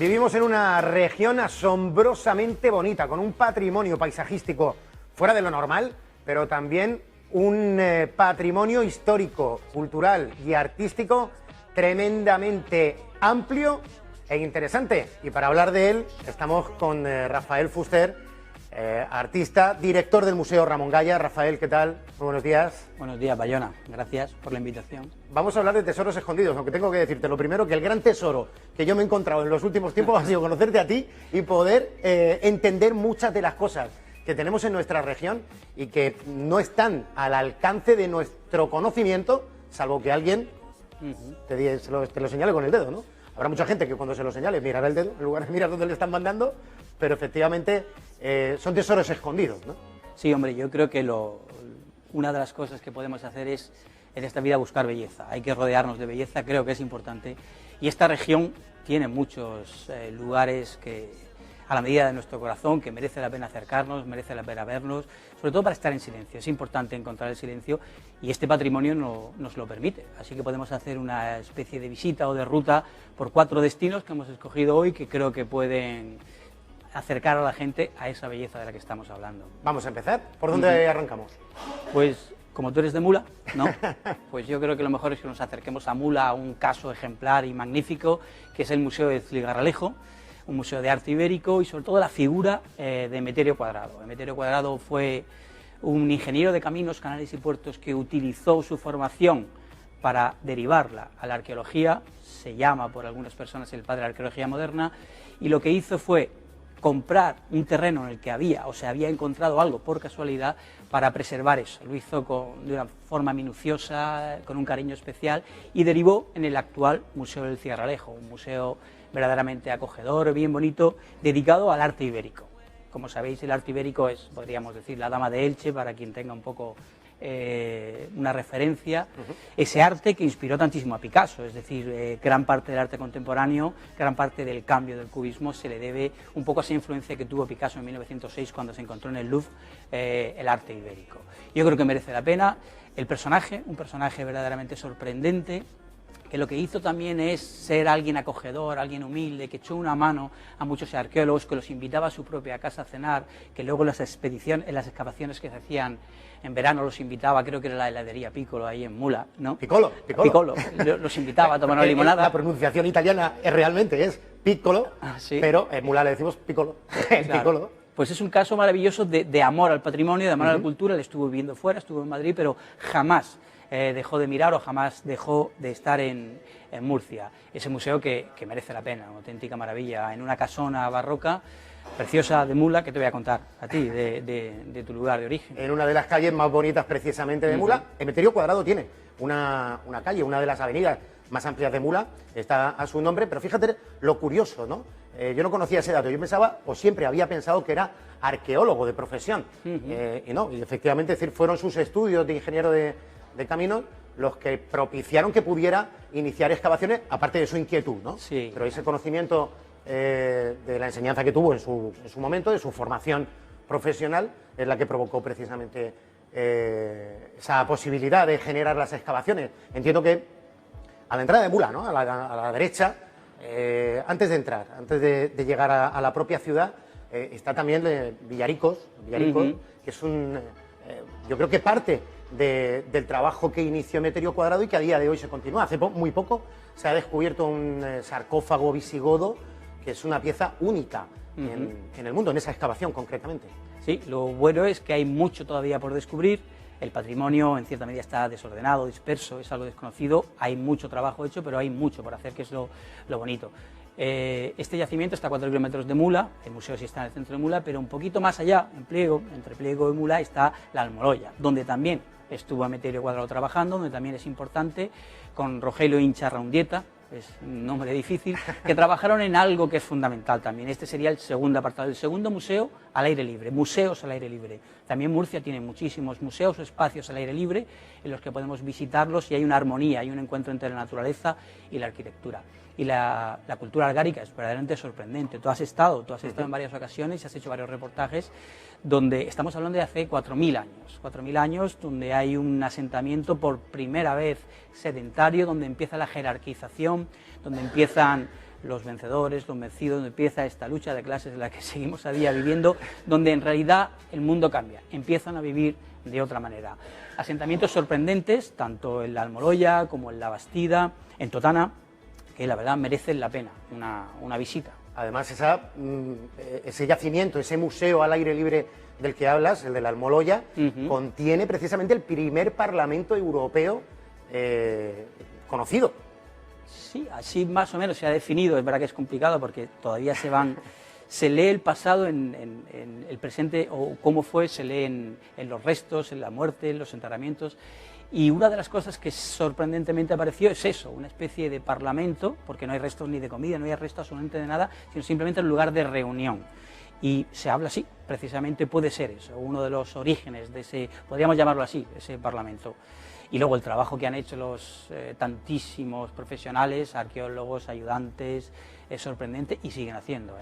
Vivimos en una región asombrosamente bonita, con un patrimonio paisajístico fuera de lo normal, pero también un patrimonio histórico, cultural y artístico tremendamente amplio e interesante. Y para hablar de él estamos con Rafael Fuster, artista, director del Museo Ramón Gaya. Rafael, ¿qué tal? Muy buenos días. Buenos días, Bayona. Gracias por la invitación. Vamos a hablar de tesoros escondidos, aunque tengo que decirte lo primero, que el gran tesoro que yo me he encontrado en los últimos tiempos ha sido conocerte a ti y poder entender muchas de las cosas que tenemos en nuestra región y que no están al alcance de nuestro conocimiento, salvo que alguien te lo señale con el dedo, ¿no? Habrá mucha gente que cuando se lo señale mirará el dedo en lugar de mirar dónde le están mandando, pero efectivamente son tesoros escondidos, ¿no? Sí, hombre, yo creo que una de las cosas que podemos hacer es en esta vida buscar belleza. Hay que rodearnos de belleza, creo que es importante. Y esta región tiene muchos lugares que, a la medida de nuestro corazón, que merece la pena acercarnos, merece la pena vernos, sobre todo para estar en silencio. Es importante encontrar el silencio y este patrimonio nos lo permite. Así que podemos hacer una especie de visita o de ruta por 4 destinos que hemos escogido hoy, que creo que pueden acercar a la gente a esa belleza de la que estamos hablando. Vamos a empezar. ¿Por dónde arrancamos? Pues, como tú eres de Mula, ¿no? Pues yo creo que lo mejor es que nos acerquemos a Mula, a un caso ejemplar y magnífico, que es el Museo de Cigarralejo, un museo de arte ibérico y sobre todo la figura de Emeterio Cuadrado. Emeterio Cuadrado fue un ingeniero de caminos, canales y puertos que utilizó su formación para derivarla a la arqueología. Se llama por algunas personas el padre de la arqueología moderna, y lo que hizo fue comprar un terreno en el que había o se había encontrado algo por casualidad para preservar eso. Lo hizo de una forma minuciosa, con un cariño especial, y derivó en el actual Museo del Cigarralejo, un museo verdaderamente acogedor, bien bonito, dedicado al arte ibérico. Como sabéis, el arte ibérico es, podríamos decir, la dama de Elche, para quien tenga un poco una referencia, ese arte que inspiró tantísimo a Picasso. Es decir, gran parte del arte contemporáneo, gran parte del cambio del cubismo se le debe un poco a esa influencia que tuvo Picasso en 1906 cuando se encontró en el Louvre el arte ibérico. Yo creo que merece la pena. El personaje, un personaje verdaderamente sorprendente, que lo que hizo también es ser alguien acogedor, alguien humilde, que echó una mano a muchos arqueólogos, que los invitaba a su propia casa a cenar, que luego en las excavaciones que se hacían en verano los invitaba, creo que era la heladería Piccolo ahí en Mula, ¿no? Piccolo. Los invitaba a tomar una limonada. La pronunciación italiana realmente es Piccolo, sí. Pero en Mula le decimos Piccolo. Claro. Piccolo. Pues es un caso maravilloso de amor al patrimonio, de amor a la cultura. Él estuvo viviendo fuera, estuvo en Madrid, pero jamás dejó de mirar o jamás dejó de estar en Murcia. Ese museo que merece la pena, una auténtica maravilla, en una casona barroca preciosa de Mula, que te voy a contar a ti, de tu lugar de origen. En una de las calles más bonitas precisamente de Mula, Emeterio Cuadrado tiene una calle, una de las avenidas más amplias de Mula, está a su nombre, pero fíjate lo curioso, ¿no? Yo no conocía ese dato, yo pensaba, o siempre había pensado que era arqueólogo de profesión, y no, y efectivamente, es decir, fueron sus estudios de ingeniero de caminos los que propiciaron que pudiera iniciar excavaciones, aparte de su inquietud, ¿no? Sí. Pero ese conocimiento de la enseñanza que tuvo en su momento, de su formación profesional, es la que provocó precisamente esa posibilidad de generar las excavaciones. Entiendo que a la entrada de Mula, ¿no? a la derecha, antes de entrar, antes de llegar a la propia ciudad, está también Villaricos, que es yo creo que parte del trabajo que inició Emeterio Cuadrado y que a día de hoy se continúa. Hace muy poco se ha descubierto un sarcófago visigodo, que es una pieza única en el mundo, en esa excavación concretamente. Sí, lo bueno es que hay mucho todavía por descubrir. El patrimonio en cierta medida está desordenado, disperso, es algo desconocido, hay mucho trabajo hecho, pero hay mucho por hacer, que es lo bonito. Este yacimiento está a 4 kilómetros de Mula, el museo sí está en el centro de Mula, pero un poquito más allá, entre Pliego y Mula, está la Almoloya, donde también estuvo Emeterio Cuadrado trabajando, donde también es importante, con Rogelio Incha Raundieta, es un nombre difícil, que trabajaron en algo que es fundamental también. Este sería el segundo apartado, el segundo museo al aire libre, museos al aire libre. También Murcia tiene muchísimos museos o espacios al aire libre en los que podemos visitarlos y hay una armonía, hay un encuentro entre la naturaleza y la arquitectura. Y la cultura algárica es verdaderamente sorprendente. Tú has estado en varias ocasiones y has hecho varios reportajes donde estamos hablando de hace 4.000 años, donde hay un asentamiento por primera vez sedentario, donde empieza la jerarquización, donde empiezan los vencedores, los vencidos, donde empieza esta lucha de clases en la que seguimos a día viviendo, donde en realidad el mundo cambia, empiezan a vivir de otra manera. Asentamientos sorprendentes, tanto en la Almoloya como en la Bastida, en Totana, que la verdad merecen la pena una visita. Además, ese yacimiento, ese museo al aire libre del que hablas, el de la Almoloya, contiene precisamente el primer Parlamento Europeo conocido. Sí, así más o menos se ha definido. Es verdad que es complicado porque todavía se lee el pasado en el presente, o cómo fue, se lee en los restos, en la muerte, en los enterramientos. Y una de las cosas que sorprendentemente apareció es eso, una especie de parlamento, porque no hay restos ni de comida, no hay restos absolutamente de nada, sino simplemente un lugar de reunión. Y se habla así, precisamente puede ser eso, uno de los orígenes de ese, podríamos llamarlo así, ese parlamento. Y luego el trabajo que han hecho los tantísimos profesionales, arqueólogos, ayudantes, es sorprendente y siguen haciendo.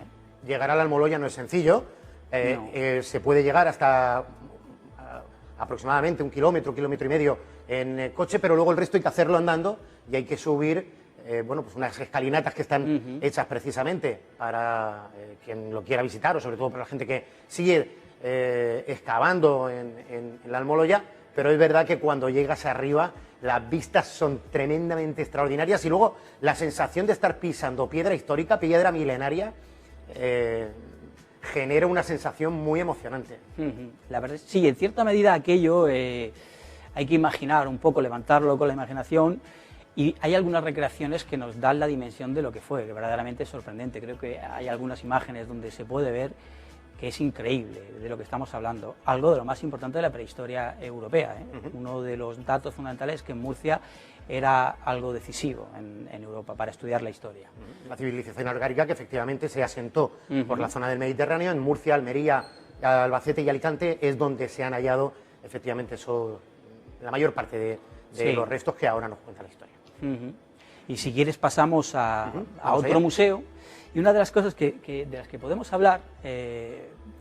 Llegar a la Almoloya no es sencillo, no. Se puede llegar hasta aproximadamente 1 kilómetro, 1,5 kilómetros en coche, pero luego el resto hay que hacerlo andando y hay que subir bueno, pues unas escalinatas que están hechas precisamente para quien lo quiera visitar, o sobre todo para la gente que sigue excavando en la Almoloya. Pero es verdad que cuando llegas arriba las vistas son tremendamente extraordinarias y luego la sensación de estar pisando piedra histórica, piedra milenaria, genera una sensación muy emocionante. La verdad, sí, en cierta medida aquello hay que imaginar un poco, levantarlo con la imaginación, y hay algunas recreaciones que nos dan la dimensión de lo que fue, que verdaderamente es sorprendente. Creo que hay algunas imágenes donde se puede ver que es increíble de lo que estamos hablando, algo de lo más importante de la prehistoria europea. Uno de los datos fundamentales es que en Murcia era algo decisivo en Europa para estudiar la historia. La civilización argárica, que efectivamente se asentó por la zona del Mediterráneo, en Murcia, Almería, Albacete y Alicante, es donde se han hallado efectivamente la mayor parte de los restos que ahora nos cuenta la historia. Y si quieres pasamos a otro museo. Y una de las cosas de las que podemos hablar,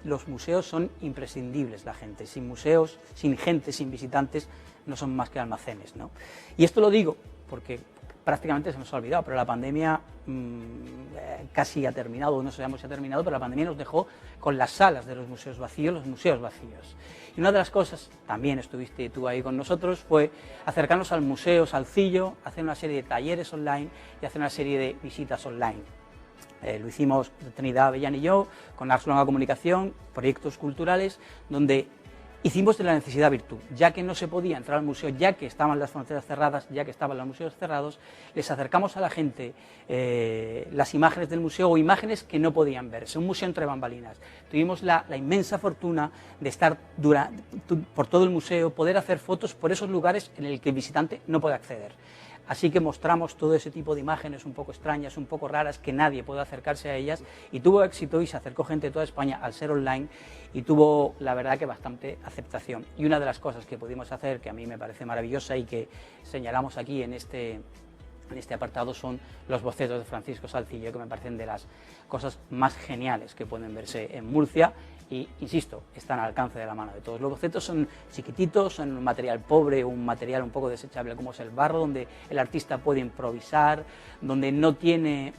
los museos son imprescindibles, la gente. Sin museos, sin gente, sin visitantes, no son más que almacenes, ¿no? Y esto lo digo porque prácticamente se nos ha olvidado, pero la pandemia casi ha terminado, no sabemos si ha terminado, pero la pandemia nos dejó con las salas de los museos vacíos, Y una de las cosas, también estuviste tú ahí con nosotros, fue acercarnos al Museo Salcillo, hacer una serie de talleres online y hacer una serie de visitas online. Lo hicimos Trinidad Avellán y yo, con Ars Longa Comunicación, proyectos culturales, donde hicimos de la necesidad virtud. Ya que no se podía entrar al museo, ya que estaban las fronteras cerradas, ya que estaban los museos cerrados, les acercamos a la gente las imágenes del museo o imágenes que no podían verse. Un museo entre bambalinas. Tuvimos la inmensa fortuna de estar por todo el museo, poder hacer fotos por esos lugares en el que el visitante no puede acceder. Así que mostramos todo ese tipo de imágenes un poco extrañas, un poco raras, que nadie puede acercarse a ellas, y tuvo éxito y se acercó gente de toda España al ser online y tuvo, la verdad, que bastante aceptación. Y una de las cosas que pudimos hacer, que a mí me parece maravillosa y que señalamos aquí en este apartado, son los bocetos de Francisco Salcillo, que me parecen de las cosas más geniales que pueden verse en Murcia. Y, insisto, están al alcance de la mano de todos. Los bocetos son chiquititos, son un material pobre, un material un poco desechable como es el barro, donde el artista puede improvisar, donde no tiene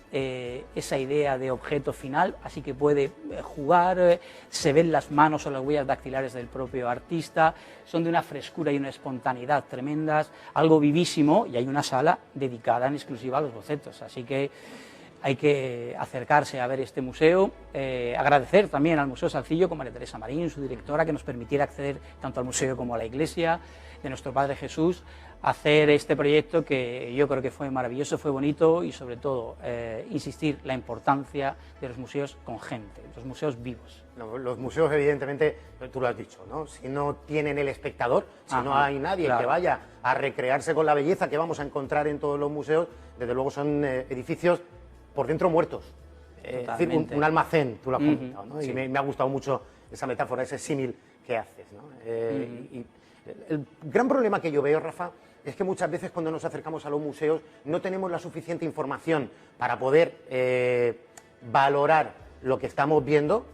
esa idea de objeto final, así que puede jugar, se ven las manos o las huellas dactilares del propio artista, son de una frescura y una espontaneidad tremendas, algo vivísimo, y hay una sala dedicada en exclusiva a los bocetos, así que hay que acercarse a ver este museo, agradecer también al Museo Salcillo, con María Teresa Marín, su directora, que nos permitiera acceder tanto al museo como a la iglesia de nuestro Padre Jesús, hacer este proyecto que yo creo que fue maravilloso, fue bonito y sobre todo insistir la importancia de los museos con gente, los museos vivos. Los museos, evidentemente, tú lo has dicho, ¿no? Si no tienen el espectador, si no hay nadie que vaya a recrearse con la belleza que vamos a encontrar en todos los museos, desde luego son edificios por dentro muertos, es decir, un almacén, tú lo has comentado, ¿no? Sí. Y me ha gustado mucho esa metáfora, ese símil que haces, ¿no? Y el gran problema que yo veo, Rafa, es que muchas veces cuando nos acercamos a los museos no tenemos la suficiente información para poder valorar lo que estamos viendo,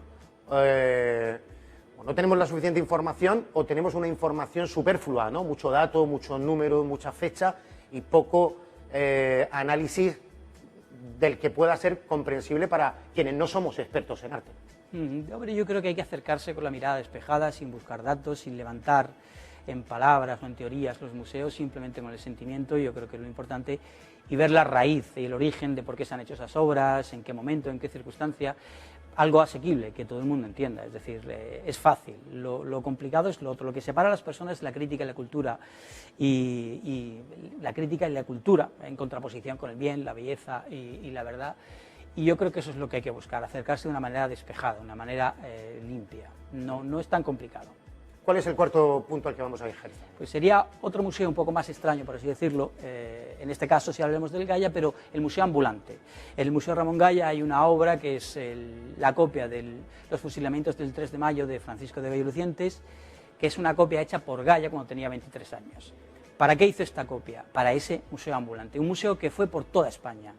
o no tenemos la suficiente información o tenemos una información superflua, ¿no? Mucho dato, muchos números, mucha fecha y poco análisis del que pueda ser comprensible para quienes no somos expertos en arte. Hombre, yo creo que hay que acercarse con la mirada despejada, sin buscar datos, sin levantar en palabras o en teorías los museos, simplemente con el sentimiento. Yo creo que es lo importante, y ver la raíz y el origen de por qué se han hecho esas obras, en qué momento, en qué circunstancia, algo asequible, que todo el mundo entienda, es decir, es fácil. Lo complicado es lo otro, lo que separa a las personas es la crítica y la cultura, y la crítica y la cultura en contraposición con el bien, la belleza y la verdad. Y yo creo que eso es lo que hay que buscar, acercarse de una manera despejada, de una manera limpia. No es tan complicado. ¿Cuál es el cuarto punto al que vamos a viajar? Pues sería otro museo un poco más extraño, por así decirlo, en este caso si hablemos del Goya, pero el museo ambulante. En el Museo Ramón Goya hay una obra que es la copia de los fusilamientos del 3 de mayo de Francisco de Goya y Lucientes, que es una copia hecha por Goya cuando tenía 23 años. ¿Para qué hizo esta copia? Para ese museo ambulante, un museo que fue por toda España.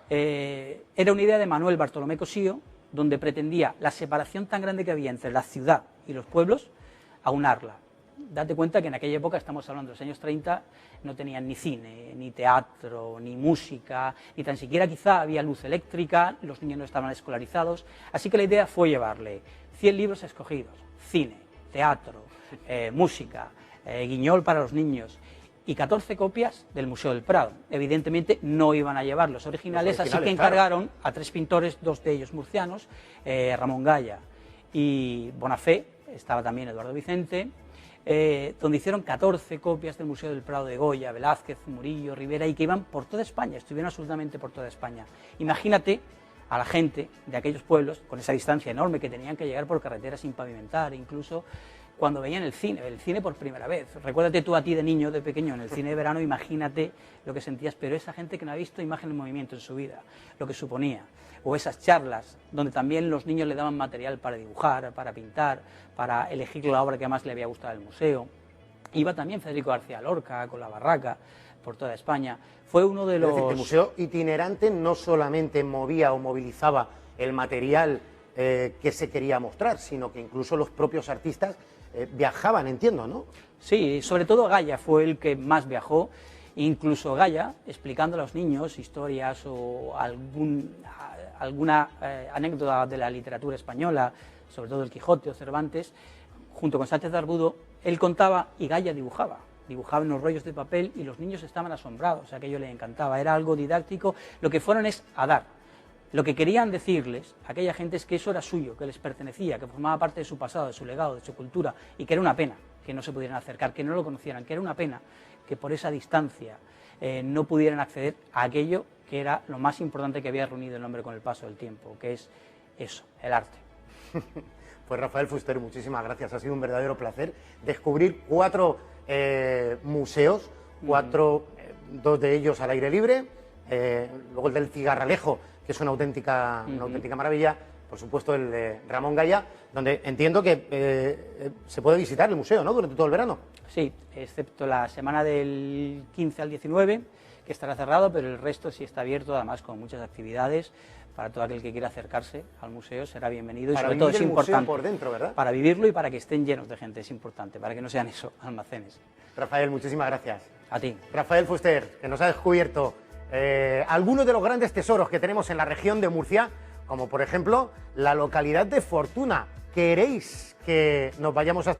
Era una idea de Manuel Bartolomé Cosío, donde pretendía la separación tan grande que había entre la ciudad y los pueblos, aunarla. Date cuenta que en aquella época, estamos hablando de los años 30, no tenían ni cine, ni teatro, ni música, ni tan siquiera quizá había luz eléctrica, los niños no estaban escolarizados, así que la idea fue llevarle 100 libros escogidos, cine, teatro, música, guiñol para los niños, y 14 copias del Museo del Prado. Evidentemente no iban a llevar los originales, así que encargaron a 3 pintores, 2 de ellos murcianos, Ramón Goya y Bonafé, estaba también Eduardo Vicente, donde hicieron 14 copias del Museo del Prado de Goya, Velázquez, Murillo, Rivera, y que iban por toda España, estuvieron absolutamente por toda España. Imagínate a la gente de aquellos pueblos, con esa distancia enorme, que tenían que llegar por carreteras sin pavimentar, incluso cuando veían el cine por primera vez. Recuérdate tú a ti de niño, de pequeño, en el cine de verano, imagínate lo que sentías, pero esa gente que no ha visto imagen en movimiento en su vida, lo que suponía. O esas charlas, donde también los niños le daban material para dibujar, para pintar, para elegir la obra que más le había gustado del museo. Iba también Federico García Lorca con La Barraca, por toda España. Fue uno de los... Es decir, que el museo itinerante no solamente movía o movilizaba el material que se quería mostrar, sino que incluso los propios artistas viajaban, entiendo, ¿no? Sí, sobre todo Goya fue el que más viajó, incluso Goya, explicando a los niños historias o alguna anécdota de la literatura española, sobre todo el Quijote o Cervantes, junto con Sánchez de Arbudo, él contaba y Goya dibujaba en los rollos de papel y los niños estaban asombrados, aquello les encantaba, era algo didáctico. Lo que fueron es a dar. Lo que querían decirles a aquella gente es que eso era suyo, que les pertenecía, que formaba parte de su pasado, de su legado, de su cultura, y que era una pena que no se pudieran acercar, que no lo conocieran, que era una pena que por esa distancia no pudieran acceder a aquello que era lo más importante que había reunido el hombre con el paso del tiempo, que es eso, el arte. Pues Rafael Fuster, muchísimas gracias, ha sido un verdadero placer descubrir 4 museos, 2 de ellos al aire libre, luego el del Cigarralejo, que es una auténtica maravilla, por supuesto el de Ramón Goya, donde entiendo que se puede visitar el museo, ¿no?, durante todo el verano. Sí, excepto la semana del 15 al 19, que estará cerrado, pero el resto sí está abierto, además con muchas actividades. Para todo aquel que quiera acercarse al museo será bienvenido, y sobre todo es importante por dentro, ¿verdad? Para vivirlo y para que estén llenos de gente, es importante, para que no sean eso, almacenes. Rafael, muchísimas gracias. A ti. Rafael Fuster, que nos ha descubierto algunos de los grandes tesoros que tenemos en la región de Murcia, como por ejemplo la localidad de Fortuna. ¿Queréis que nos vayamos a